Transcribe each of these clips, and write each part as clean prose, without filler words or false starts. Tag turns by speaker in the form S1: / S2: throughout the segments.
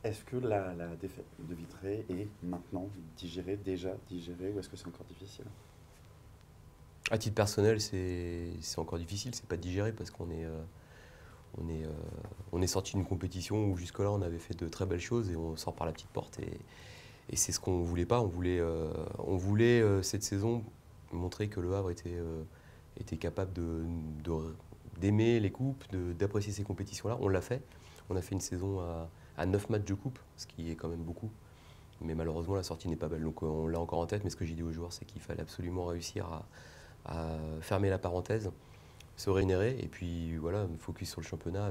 S1: Est-ce que la défaite de Vitré est maintenant déjà digérée, ou est-ce que c'est encore difficile?
S2: À titre personnel, c'est encore difficile, c'est pas digéré parce on est, euh, on est sorti d'une compétition où jusque-là on avait fait de très belles choses et on sort par la petite porte et c'est ce qu'on voulait pas. On voulait cette saison montrer que Le Havre était capable d'aimer les coupes, d'apprécier ces compétitions-là. On l'a fait. On a fait une saison à 9 matchs de coupe, ce qui est quand même beaucoup. Mais malheureusement, la sortie n'est pas belle. Donc on l'a encore en tête, mais ce que j'ai dit aux joueurs, c'est qu'il fallait absolument réussir à fermer la parenthèse, se régénérer, et puis voilà, focus sur le championnat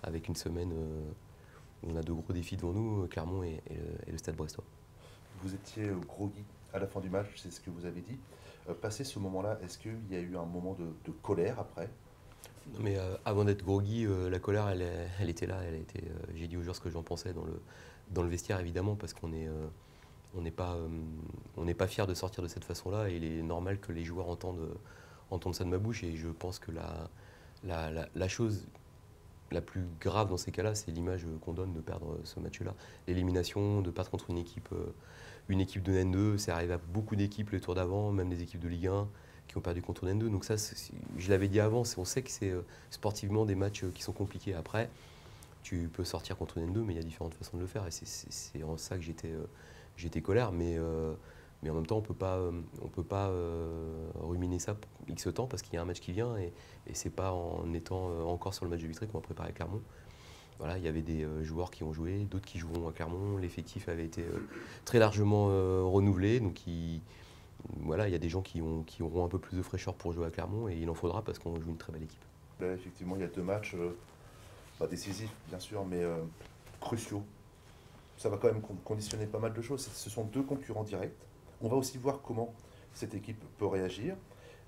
S2: avec une semaine où on a de gros défis devant nous, Clermont et le Stade Brestois.
S3: Vous étiez groggy à la fin du match, c'est ce que vous avez dit. Passé ce moment-là, est-ce qu'il y a eu un moment de colère après?
S2: Non, mais avant d'être groggy, la colère, elle était là. J'ai dit aux joueurs ce que j'en pensais dans le vestiaire, évidemment, parce on n'est pas, on n'est pas fiers de sortir de cette façon-là, et il est normal que les joueurs entendent ça de ma bouche, et je pense que la chose la plus grave dans ces cas-là, c'est l'image qu'on donne de perdre ce match-là. L'élimination, de perdre contre une équipe de N2, c'est arrivé à beaucoup d'équipes les tours d'avant, même des équipes de Ligue 1 qui ont perdu contre N2. Donc ça, je l'avais dit avant, on sait que c'est sportivement des matchs qui sont compliqués. Après, tu peux sortir contre N2, mais il y a différentes façons de le faire. Et c'est en ça que j'étais colère. Mais en même temps, on peut pas ruminer ça pour X temps parce qu'il y a un match qui vient, et c'est pas en étant encore sur le match de Vitré qu'on va préparer Clermont. Voilà, il y avait des joueurs qui ont joué, d'autres qui joueront à Clermont. L'effectif avait été très largement renouvelé. Donc voilà, il y a des gens qui auront un peu plus de fraîcheur pour jouer à Clermont, et il en faudra parce qu'on joue une très belle équipe.
S3: Là, effectivement, il y a deux matchs, pas décisifs bien sûr, mais cruciaux. Ça va quand même conditionner pas mal de choses. Ce sont deux concurrents directs. On va aussi voir comment cette équipe peut réagir.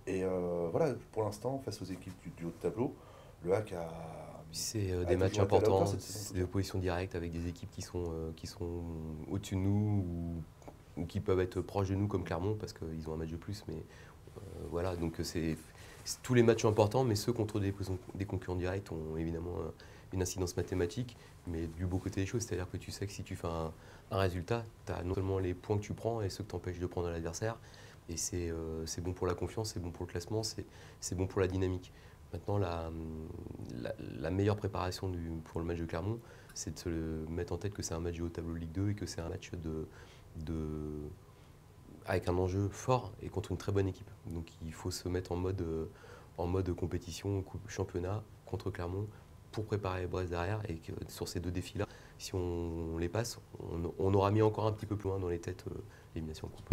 S3: Et voilà, pour l'instant, face aux équipes du haut de tableau, le HAC
S2: C'est
S3: a
S2: des matchs
S3: toujours été à la hauteur
S2: importants,
S3: cette saison. En
S2: c'est
S3: tout
S2: des
S3: cas.
S2: oppositions directes avec des équipes qui sont au-dessus de nous, ou qui peuvent être proches de nous comme Clermont parce qu'ils ont un match de plus. Mais voilà, donc tous les matchs sont importants, mais ceux contre des concurrents directs ont évidemment une incidence mathématique, mais du beau côté des choses. C'est-à-dire que tu sais que si tu fais un résultat, tu as non seulement les points que tu prends et ceux que t'empêches de prendre à l'adversaire, et c'est bon pour la confiance, c'est bon pour le classement, c'est bon pour la dynamique. Maintenant, la meilleure préparation pour le match de Clermont, c'est de se mettre en tête que c'est un match du haut tableau de Ligue 2 et que c'est un match de, avec un enjeu fort et contre une très bonne équipe. Donc il faut se mettre en mode compétition, championnat contre Clermont pour préparer Brest derrière, et que sur ces deux défis-là, si on les passe, on aura mis encore un petit peu plus loin dans les têtes l'élimination en coupe.